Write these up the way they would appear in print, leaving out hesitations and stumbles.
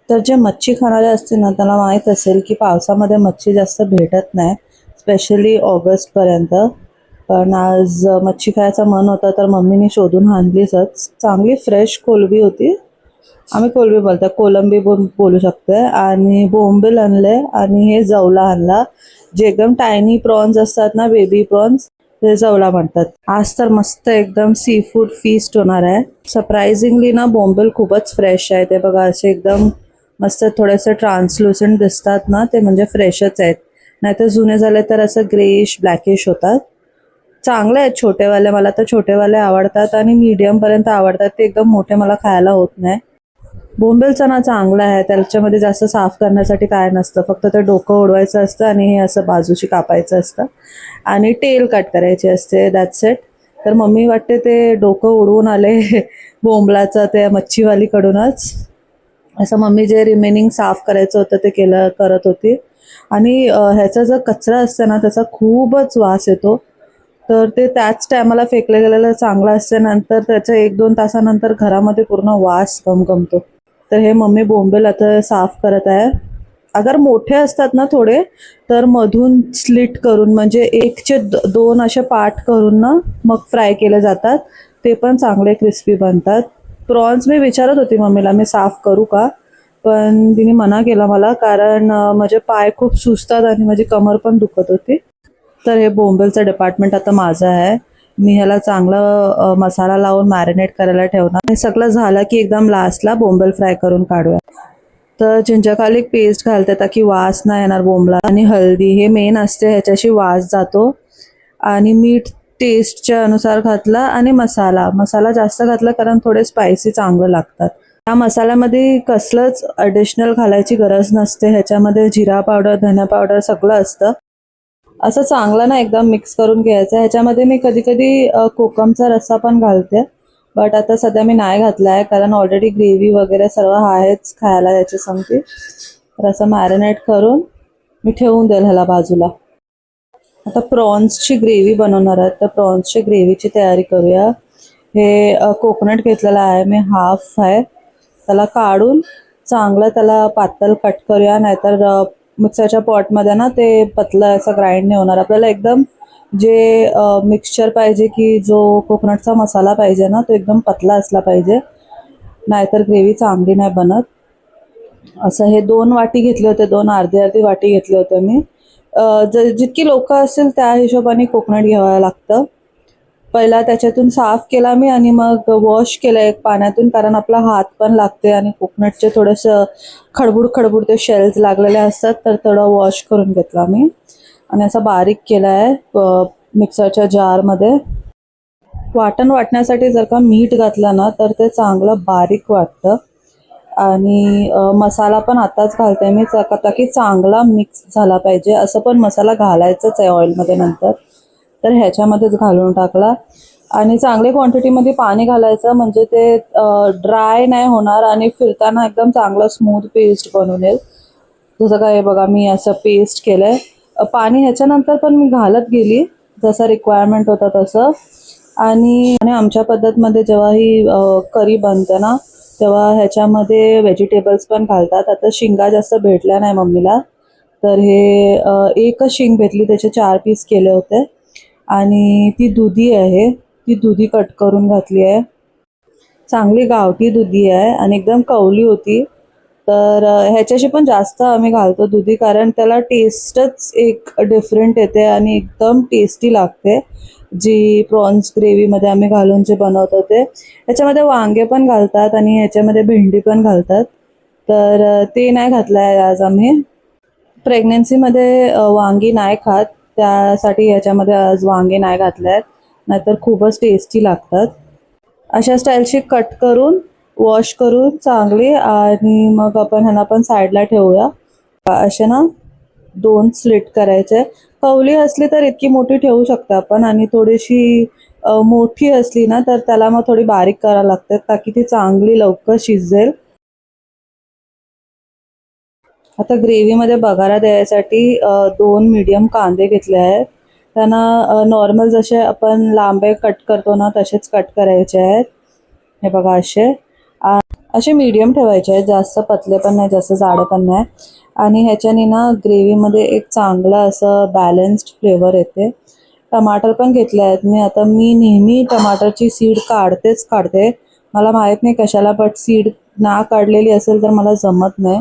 तर जे मच्छी खाणारे असतील ना त्यांना माहीत असेल की पावसामध्ये मच्छी जास्त भेटत नाही, स्पेशली ऑगस्टपर्यंत. पण आज मच्छी खायचं मन होतं तर मम्मीने शोधून आणलीच. चांगली फ्रेश कोलंबी होती. आम्ही कोलंबी बोलतो, कोलंबी बोलू शकते. आणि बोंबील आणले आणि हे जवला आणला. जे एकदम टायनी प्रॉन्स असतात ना, बेबी प्रॉन्स, ते जवला म्हणतात. आज तर मस्त एकदम सी फूड फीस्ट होणार आहे. सरप्राइझिंगली ना बोंबील खूपच फ्रेश आहे. ते बघा असे एकदम मस्त थोडेसे ट्रान्सलुसंट दिसतात ना, ते म्हणजे फ्रेशच आहेत. नाहीतर जुने झाले तर असं ग्रेइश ब्लॅकिश होतात. चांगले आहेत छोटेवाले, मला तर छोटेवाले आवडतात आणि मीडियम पर्यंत आवडतात. ते एकदम मोठे मला खायला होत नाही. बोंबीलचा ना चांगला आहे, त्याच्यामध्ये जास्त साफ करण्यासाठी काय नसतं, फक्त ते डोकं उडवायचं असतं आणि हे असं बाजूची कापायचं असतं आणि टेल कट करायची असते, दॅट्स इट. तर मम्मी वाटते ते डोकं उडवून आले बोंबलाचं त्या मच्छीवालीकडूनच. असं मम्मी जे रिमेनिंग साफ करायचं होतं ते करत होती. आणि ह्याचा जो कचरा असतो ना त्याचा खूपच वास येतो. तर ते त्याच टायमाला फेकलं गेलेलं चांगलं असते, नंतर त्याच्या 1-2 तासानंतर घरामध्ये पूर्ण वास गमगमतो. तर हे मम्मी बोंबील आता साफ करत आहे. अगर मोठे असतात ना थोडे, तर मधून स्लिट करून म्हणजे 1चे 2 असे पार्ट करून ना मग फ्राय केले जातात. ते पण चांगले क्रिस्पी बनतात. प्रॉन्स मी विचारत होती मम्मीला मी साफ करू का, पण तिने मना केला मला, कारण माझे पाय खूप सुजतात आणि माझी कमर पण दुखत होती. तर हे बोंबीलचं डिपार्टमेंट आता माझं आहे. मी ह्याला चांगलं मसाला लावून मॅरिनेट करायला ठेवणार. हे सगळं झालं की एकदम लास्टला बोंबील फ्राय करून काढूया. तर जिंजर गार्लिक पेस्ट घालते ताकी वास नाही येणार बोंबला. आणि हळदी हे मेन असते, ह्याच्याशी वास जातो. आणि मीठ टेस्टच्या अनुसार घातला आणि मसाला मसाला जास्त घातला कारण थोडे स्पायसी चांगलं लागतात. या मसाल्यामध्ये कसलंच ॲडिशनल घालायची गरज नसते. ह्याच्यामध्ये जिरा पावडर, धना पावडर सगळं असतं. असं चांगलं ना एकदम मिक्स करून घ्यायचं. ह्याच्यामध्ये मी कधी कधी कोकमचा रस्सा पण घालते, बट आता सध्या मी नाही घातला आहे कारण ऑलरेडी ग्रेव्ही वगैरे सर्व आहेच खायला याची संगती. तर असं मॅरिनेट करून मी ठेवून देईल ह्याला बाजूला. आता प्रॉन्सची ग्रेव्ही बनवणार आहे, तर प्रॉन्सची ग्रेव्हीची तयारी करूया. हे कोकोनट घेतलेला आहे मी, हाफ आहे. त्याला काढून चांगलं त्याला पातळ कट करूया, नाहीतर मिक्सरच्या पॉटमध्ये ना ते पतलं असं ग्राइंड नाही होणार. आपल्याला एकदम जे मिक्सचर पाहिजे की जो कोकोनटचा मसाला पाहिजे ना तो एकदम पतला असला पाहिजे, नाहीतर ग्रेव्ही चांगली नाही बनत. असं हे 2 वाटी घेतले होते, 2 अर्धी अर्धी वाटी घेतले होते मी. जितकी लोकं असेल त्या हिशोबाने कोकोनट घ्यावं लागतं. पहिला त्याच्यातून साफ केला मी आणि मग वॉश केलं एक पाण्यातून, कारण आपला हात पण लागते आणि कोकोनटचे थोडंसं खडबूड खडबूड ते शेल्स लागलेले असतात, तर थोडं वॉश करून घेतला मी आणि असा बारीक केला आहे मिक्सरच्या जारमध्ये. वाटण वाटण्यासाठी जर का मीठ घातलं ना तर ते चांगलं बारीक वाटतं. आणि मसाला पण आताच घालते मी ताकी चांगला मिक्स झाला पाहिजे. असं पण मसाला घालायचाच आहे ऑइलमध्ये नंतर, तर ह्याच्यामध्येच घालून टाकला. आणि चांगली क्वांटिटीमध्ये पाणी घालायचं म्हणजे ते ड्राय नाही होणार आणि फिरताना एकदम चांगलं स्मूथ पेस्ट बनून येईल. जसं काय बघा मी असं पेस्ट केलं आहे. पाणी ह्याच्यानंतर पण मी घालत गेली जसं रिक्वायरमेंट होतं तसं. आणि आमच्या पद्धतमध्ये जेव्हा ही करी बनते ना तेव्हा ह्याच्यामध्ये व्हेजिटेबल्स पण घालतात. आता शिंगा जास्त भेटल्या नाही मम्मीला, तर हे एकच शिंग भेटली, त्याचे 4 पीस केले होते. आणि ती दुधी आहे, ती दुधी कट करून घातली आहे. चांगली गावठी दुधी आहे आणि एकदम कवली होती. तर ह्याच्याशी पण जास्त आम्ही घालतो दुधी, कारण त्याला टेस्टच एक डिफरंट येते आणि एकदम टेस्टी लागते. जी प्रॉन्स ग्रेव्हीमध्ये आम्ही घालून जे बनवतो ते, ह्याच्यामध्ये वांगे पण घालतात आणि ह्याच्यामध्ये भेंडी पण घालतात. तर ते नाही घातलं आहे आज आम्ही. प्रेग्नन्सीमध्ये वांगी नाही खात, त्यासाठी ह्याच्यामध्ये आज वांगे नाही घातले आहेत, नाहीतर खूपच टेस्टी लागतात. अशा स्टाईलची कट करून वॉश करून चांगली आणि मग आपण ह्यांना पण साईडला ठेवूया. असे ना 2 स्लिट करायचे. कवली असली तर इतकी मोठी ठेवू शकतो आपण, आणि थोडीशी मोठी असली ना तर त्याला मग थोडी बारीक करायला लागते ताकी ती चांगली लवकर शिजेल. आता ग्रेव्हीमध्ये बघारा द्यायसाठी 2 मीडियम कांदे घेतले आहेत. त्यांना नॉर्मल जसे आपण लांबे कट करतो ना तसेच कट करायचे आहेत. हे बघा असे. असे मीडियम ठेवायचे आहेत, जास्त पतले पण नाही जास्त जाडे पण नाही. आणि ह्याच्याने ना ग्रेव्हीमध्ये एक चांगला असं बॅलन्स्ड फ्लेवर येते. टमाटर पण घेतले आहेत मी. आता मी नेहमी टमाटरची सीड काढते. मला माहीत नाही कशाला, बट सीड ना काढलेली असेल तर मला जमत नाही.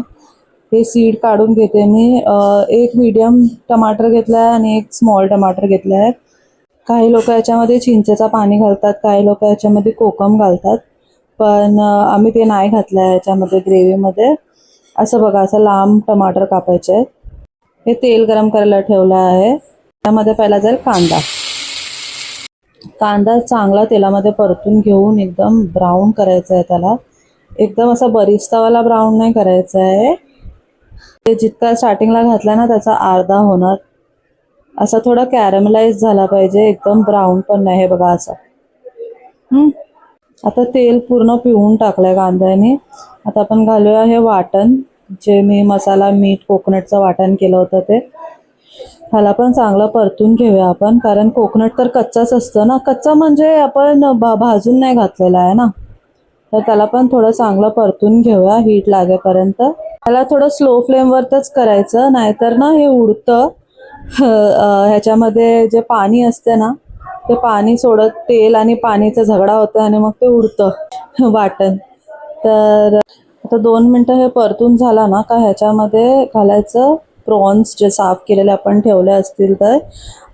हे सीड काढून घेते मी. एक मीडियम टमाटर घेतला आहे आणि एक स्मॉल टमाटर घेतला आहे. काही लोक याच्यामध्ये चिंचेचं पाणी घालतात, काही लोक याच्यामध्ये कोकम घालतात, पण आम्ही ते नाही घातलं आहे याच्यामध्ये ग्रेव्हीमध्ये. असं बघा, असं लांब टमाटर कापायचे आहेत. हे तेल गरम करायला ठेवलं आहे. त्यामध्ये पहिला जाईल कांदा. कांदा चांगला तेलामध्ये परतून घेऊन एकदम ब्राऊन करायचा आहे त्याला. एकदम असा बरिस्तावाला ब्राऊन नाही करायचा आहे. ते जितका स्टार्टिंगला घातला ना त्याचा अर्धा होणार. असा थोडा कॅरमलाइज झाला पाहिजे, एकदम ब्राऊन पण नाही. हे बघा असं. आता तेल पूर्ण पिळून टाकलंय कांद्याने. आता आपण घालूया हे वाटण, जे मी मसाला, मीठ, कोकोनटचं वाटण केलं होतं ते. ह्याला पण चांगलं परतून घेऊया आपण, कारण कोकोनट तर कच्चाच असतं ना. कच्चा म्हणजे आपण भाजून नाही घातलेला आहे ना, तर त्याला पण थोडं चांगलं परतून घेऊया हीट लागेपर्यंत. त्याला थोडं स्लो फ्लेमवरच करायचं, नाहीतर ना हे उडतं. ह्याच्यामध्ये जे पाणी असते ना, ते पाणी सोडत, तेल आणि पाणीचा झगडा होतो आणि मग ते उडतं वाटण. तर आता 2 मिनटं हे परतून झाला ना का ह्याच्यामध्ये घालायचं प्रॉन्स, जे साफ केलेले आपण ठेवले असतील तर.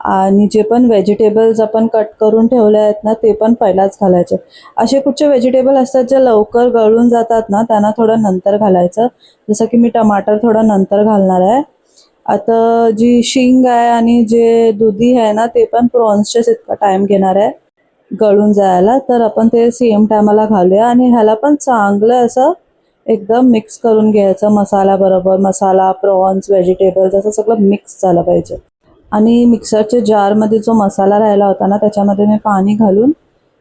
आणि जे पण व्हेजिटेबल्स आपण कट करून ठेवले आहेत ना ते पण पहिलाच घालायचे. असे कुठचे व्हेजिटेबल असतात जे लवकर गळून जातात ना, त्यांना थोडं नंतर घालायचं. जसं की मी टमाटर थोडं नंतर घालणार आहे. आता जी शिंग आहे आणि जे दुधी आहे ना ते पण प्रॉन्सच्याच इतका टाईम घेणार आहे गळून जायला, तर आपण ते सेम टायमाला घालूया. आणि ह्याला पण चांगलं असं एकदम मिक्स करून घ्यायचं मसाल्याबरोबर. मसाला, प्रॉन्स, व्हेजिटेबल्स असं सगळं मिक्स झालं पाहिजे. आणि मिक्सरच्या जारमध्ये जो मसाला राहिला होता ना त्याच्यामध्ये मी पाणी घालून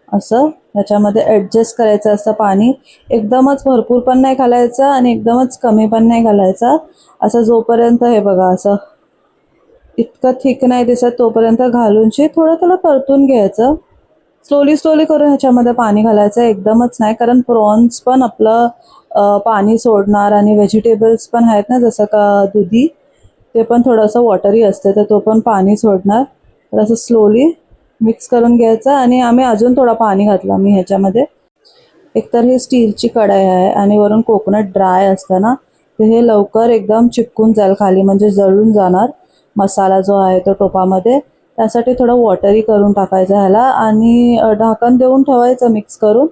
असं ह्याच्यामध्ये ॲडजस्ट करायचं असतं पाणी. एकदमच भरपूर पण नाही घालायचं आणि एकदमच कमी पण नाही घालायचं. असं जोपर्यंत, हे बघा असं इतकं थिक नाही दिसत तोपर्यंत घालून थोडं त्याला परतून घ्यायचं. स्लोली करून ह्याच्यामध्ये पाणी घालायचं, एकदमच नाही, कारण प्रॉन्स पण आपलं पाणी सोडणार आणि व्हेजिटेबल्स पण आहेत ना जसं का दुधी, ते पण थोडंसं वॉटरी असते तर तो पण पाणी सोडणार. तर असं स्लोली मिक्स करून घ्यायचं. आणि आम्ही अजून थोडा पाणी घातला मी ह्याच्यामध्ये. एकतर हे स्टीलची कढाई आहे आणि वरून कोकोनट ड्राय असतं ना, तर हे लवकर एकदम चिपकून जाईल खाली, म्हणजे जळून जाणार मसाला जो आहे तो टोपामध्ये. त्यासाठी थोडं वॉटरी करून टाकायचं ह्याला आणि ढाकण देऊन ठेवायचं मिक्स करून.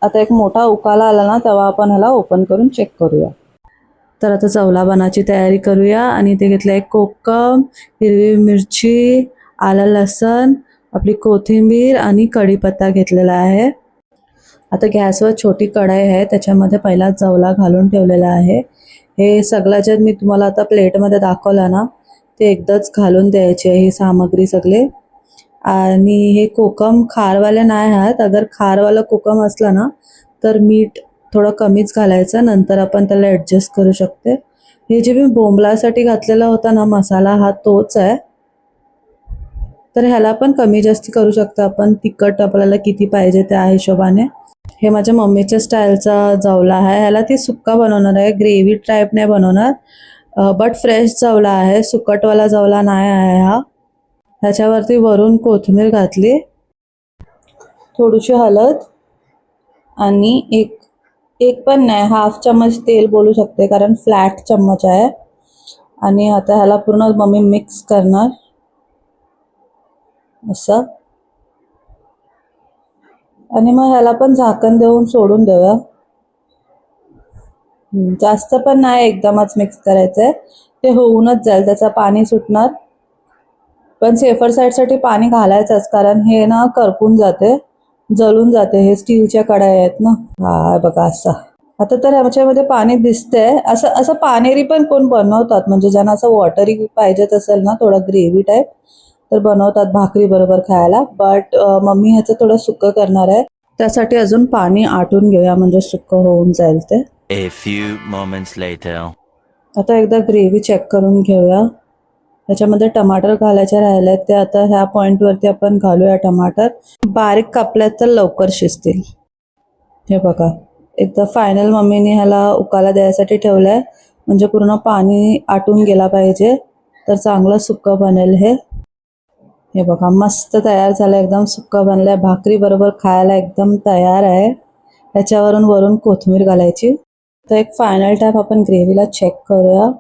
आता एक मोठा उकाला आला ना तेव्हा आपण ह्याला ओपन करून चेक करूया. तर आता चवलाबानाची तयारी करूया. आणि ते घेतलं एक कोकम, हिरवी मिरची, आलं लसण, आपली कोथिंबीर आणि कढीपत्ता घेतलेला आहे. आता गॅसवर छोटी कढाई आहे, त्याच्यामध्ये पहिला चवला घालून ठेवलेला आहे. हे सगळं जे मी तुम्हाला आता प्लेटमध्ये दाखवलं ना ते एकदाच घालून द्यायचे ही सामग्री सगळे. आणि हे कोकम खारवाले नाही आहेत. अगर खारवाला कोकम असला ना तर मीठ थोडं कमीच घालायचं, नंतर आपण त्याला ॲडजस्ट करू शकते. हे जे मी बोंबलासाठी घातलेला होता ना मसाला, हा तोच आहे. तर ह्याला पण कमी जास्ती करू शकतो आपण, तिखट आपल्याला किती पाहिजे त्या हिशोबाने. हे माझ्या मम्मीच्या स्टाईलचा जवला आहे. ह्याला ती सुक्का बनवणार आहे, ग्रेव्ही टाईप नाही बनवणार. बट फ्रेश जवला आहे, सुकटवाला जवला नाही आहे हा. ह्याच्यावरती वरून कोथिंबीर घातली, थोडीशी हळद आणि एक एक पण नाही, हाफ चम्मच तेल बोलू शकते, कारण फ्लॅट चम्मच आहे. आणि आता ह्याला पूर्ण मम्मी मिक्स करणार असं. आणि मग ह्याला पण झाकण देऊन सोडून देऊया. जास्त पण नाही एकदमच मिक्स करायचंय, ते होऊनच जाईल, त्याचं पाणी सुटणार. पण सेफर साईडसाठी पाणी घालायचंच, कारण हे ना करपून जाते, जळून जाते. हे स्टीलच्या कढाई आहेत ना. हा बघा असं. आता तर ह्याच्यामध्ये पाणी दिसतंय. असं असं पाणेरी पण कोण बनवतात, म्हणजे ज्यांना असं वॉटरी पाहिजेत असेल ना, थोडं ग्रेव्ही टाईप, तर बनवतात भाकरी बरोबर खायला. बट मम्मी ह्याचं थोडं सुक्कं करणार आहे, त्यासाठी अजून पाणी आटून घेऊया, म्हणजे सुक्कं होऊन जाईल ते. A few moments later. आता एकदा ग्रेव्ही चेक करून घेऊया. त्याच्यामध्ये टमाटर घालायचे राहिले ते आता ह्या पॉईंटवरती आपण घालूया टमाटर. बारीक कापल्यात तर लवकर शिजतील. हे बघा, एकदा फायनल मम्मीने ह्याला उकाला द्यायसाठी ठेवलं आहे, म्हणजे पूर्ण पाणी आटून गेला पाहिजे, तर चांगलं सुक्कं बनेल हे. हे बघा मस्त तयार झालं, एकदम सुक्का बनलाय, भाकरी बरोबर खायला एकदम तयार आहे. त्याच्यावरून वरून कोथिंबीर घालायची. तर एक फायनल टाईप आपण ग्रेव्हीला चेक करूया.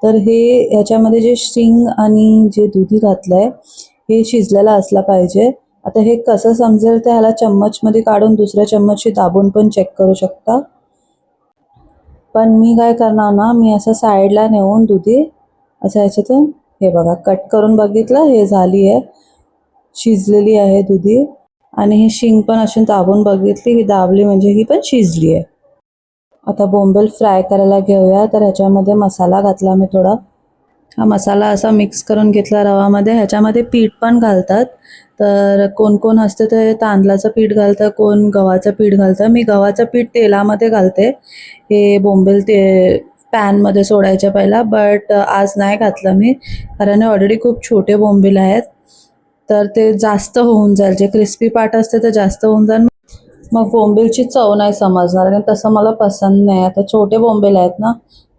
तर हे ह्याच्यामध्ये जे शिंग आणि जे दुधी घातलंय हे शिजलेलं असलं पाहिजे. आता हे कसं समजेल ते ह्याला चम्मचमध्ये काढून दुसऱ्या चम्मचशी दाबून पण चेक करू शकता. पण मी काय करणार ना, मी असं साईडला नेऊन दुधी असं ह्याच्यातून हे बघा कट करून बघितलं, हे झाली आहे, शिजलेली आहे दुधी. आणि ही शिंग पण अशी दाबून बघितली, ही दाबली म्हणजे ही पण शिजली आहे. आता बोंबील फ्राय करायला घेऊया. तर ह्याच्यामध्ये मसाला घातला मी थोडा. हा मसाला असा मिक्स करून घेतला रवामध्ये. ह्याच्यामध्ये पीठ पण घालतात, तर कोण कोण असते ते तांदळाचं पीठ घालतं, कोण गव्हाचं पीठ घालतं. मी गव्हाचं पीठ तेलामध्ये घालते हे बोंबील ते पॅनमध्ये सोडायच्या पहिला, बट आज नाही घातलं मी, कारण ऑलरेडी खूप छोटे बोंबील आहेत, तर ते जास्त होऊन जाईल, जे क्रिस्पी पार्ट असते ते जास्त होऊन जाईल, मग बोंबीलची चव नाही समजणार आणि तसं मला पसंत नाही. आता छोटे बोंबील आहेत ना,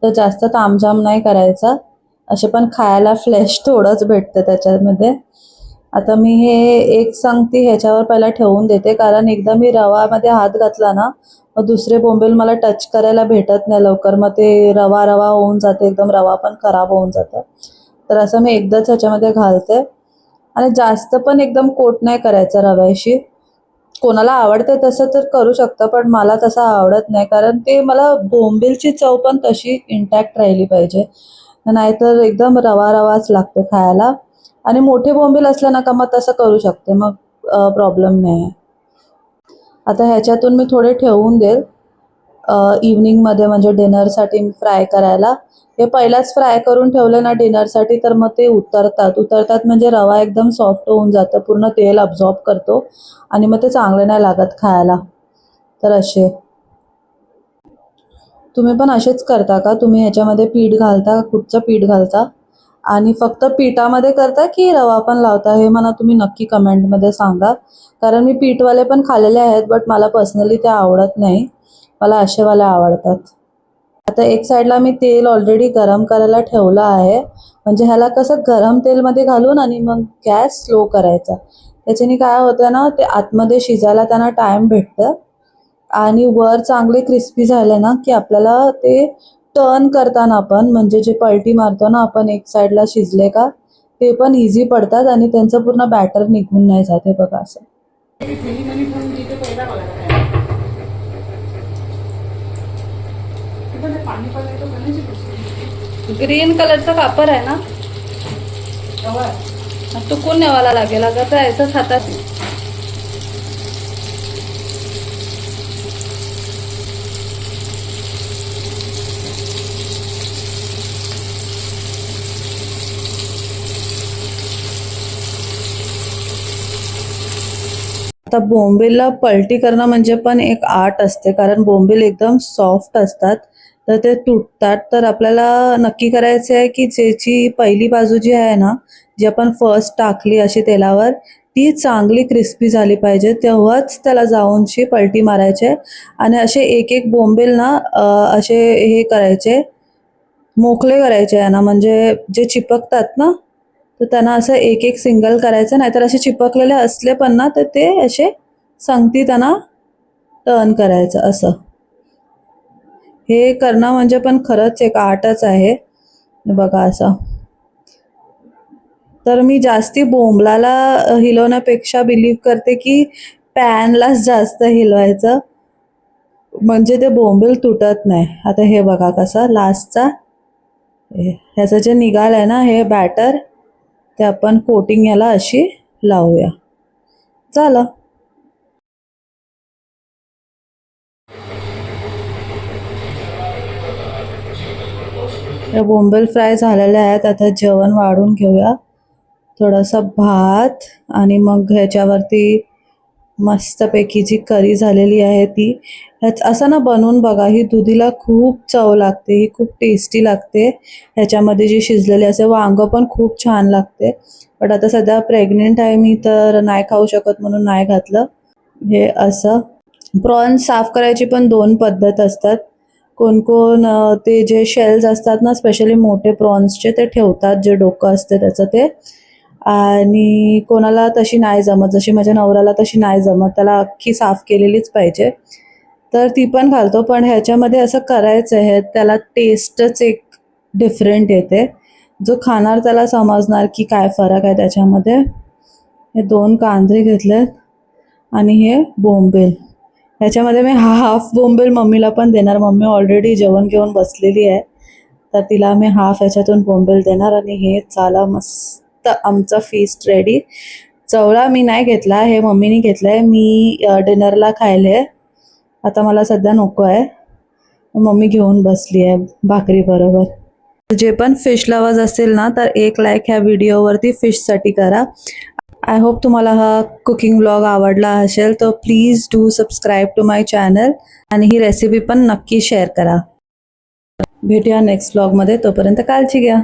तर जास्त तामझाम नाही करायचा, असे पण खायला फ्लेश थोडंच भेटतं त्याच्यामध्ये. आता मी हे एक संगती ह्याच्यावर पहिला ठेवून देते, कारण एकदा मी रवामध्ये हात घातला ना, मग दुसरे बोंबील मला टच करायला भेटत नाही लवकर, मग ते रवा रवा होऊन जाते, एकदम रवा पण खराब होऊन जातं. तर असं मी एकदाच ह्याच्यामध्ये घालते आणि जास्त पण एकदम कोट नाही करायचा रव्याशी. कोणाला आवडतं तसं तर करू शकतं, पण मला तसं आवडत नाही, कारण ते मला बोंबीलची चव पण तशी इंटॅक्ट राहिली पाहिजे, नाहीतर एकदम रवा रवाच लागते खायला. आणि मोठे बोंबील असले ना का मग तसं करू शकते, मग प्रॉब्लेम नाही आहे. आता ह्याच्यातून मी थोडे ठेवून देईल इव्हनिंगमध्ये, म्हणजे डिनरसाठी फ्राय करायला. हे पहिलाच फ्राय करून ठेवले ना डिनरसाठी, तर मग ते उतरतात म्हणजे रवा एकदम सॉफ्ट होऊन जातं, पूर्ण तेल अब्झॉर्ब करतो आणि मग ते चांगले नाही लागत खायला. तर असे तुम्ही पण असेच करता का? तुम्ही ह्याच्यामध्ये पीठ घालता, कुठचं पीठ घालता आणि फक्त पिठामध्ये करता की रवा पण लावता, हे मला तुम्ही नक्की कमेंटमध्ये सांगा, कारण मी पीठवाले पण खाल्लेले आहेत, बट मला पर्सनली ते आवडत नाही, मला असेवाले आवडतात. आता एक साईडला मी तेल ऑलरेडी गरम करायला ठेवलं आहे, म्हणजे ह्याला कसं गरम तेलमध्ये घालून आणि मग गॅस स्लो करायचा, त्याच्याने काय होतं ना, ते आतमध्ये शिजायला त्यांना टाईम भेटतं आणि वर चांगले क्रिस्पी झाले ना की आपल्याला ते टर्न करताना आपण, म्हणजे जे पलटी मारतो ना आपण एक साईडला शिजले का, ते पण इझी पडतात आणि त्यांचं पूर्ण बॅटर निघून नाही जाते बघा असं. ग्रीन कलरचं कापर आहे ना, तुकून नेवायला लागेल, अगं तर ऐसंच हातात. आता बोंबीलला पलटी करणं म्हणजे पण एक आर्ट असते, कारण बोंबील एकदम सॉफ्ट असतात, तर ते तुटतात. तर आपल्याला नक्की करायचं आहे की ज्याची पहिली बाजू जी आहे ना, जी आपण फर्स्ट टाकली अशी तेलावर, ती चांगली क्रिस्पी झाली पाहिजे, तेव्हाच त्याला जाऊनशी पलटी मारायचे. आणि असे एक एक बोंबील ना असे हे करायचे, मोकळे करायचे आहे ना, म्हणजे जे चिपकतात ना, तर त्यांना असं एक एक सिंगल करायचं, नाहीतर असे चिपकलेले असले पण ना, तर ते असे संगती त्यांना टर्न करायचं असं. हे करणं म्हणजे पण खरंच एक आर्टच आहे बघा असं. तर मी जास्ती बोंबलाला हिलवण्यापेक्षा बिलीव्ह करते की पॅनलाच जास्त हिलवायचं, म्हणजे ते बोंबील तुटत नाही. आता हे बघा कसं लास्टचा ह्याचं जे निघालंय ना हे बॅटर, ते आपण कोटिंग याला अशी लावूया, झालं. या बोंबील फ्राय झालेले आहेत. आता जेवण वाढून घेऊया, थोडासा भात आणि मग ह्याच्यावरती मस्तपैकी जी करी झालेली आहे ती. ह्याच असं ना बनवून बघा, ही दुधीला खूप चव लागते, ही खूप टेस्टी लागते. ह्याच्यामध्ये जी शिजलेली असे वांगं पण खूप छान लागते, बट आता सध्या प्रेग्नेंट आहे मी, तर नाही खाऊ शकत म्हणून नाही घातलं. हे असं प्रॉन्स साफ करायची पण 2 पद्धत असतात. कोण कोण ते जे शेल्स असतात ना, स्पेशली मोठे प्रॉन्सचे ते ठेवतात, जे डोकं असते त्याचं ते. आणि कोणाला तशी नाही जमत, जशी माझ्या नवऱ्याला तशी नाही जमत, त्याला अख्खी साफ केलेलीच पाहिजे. तर ती पण घालतो, पण ह्याच्यामध्ये असं करायचं आहे, त्याला टेस्टच एक डिफरंट येते. जो खाणार त्याला समजणार की काय फरक आहे त्याच्यामध्ये. हे 2 कांदे घेतलेत आणि हे बोंबील. ह्याच्यामध्ये मी हाफ बोंबील मम्मीला पण देणार. मम्मी ऑलरेडी जेवण घेऊन बसलेली आहे, तर तिला मी हाफ ह्याच्यातून बोंबील देणार. आणि हे झाला मस्त आमचा फीस्ट रेडी. चवळा मी नाही घेतला, हे मम्मीने घेतलं आहे. मी डिनरला खायले, आता मला सध्या नको आहे. मम्मी घेऊन बसली आहे भाकरीबरोबर. जे पण फिश लवर्स असतील ना, तर 1 लाईक ह्या व्हिडिओवरती फिशसाठी करा. आय होप तुम्हाला हा कुकिंग व्लॉग आवडला असेल, तर please do subscribe to my channel आणि ही रेसिपी पण नक्की शेअर करा. भेटूया नेक्स्ट व्लॉगमध्ये. तोपर्यंत काळजी घ्या.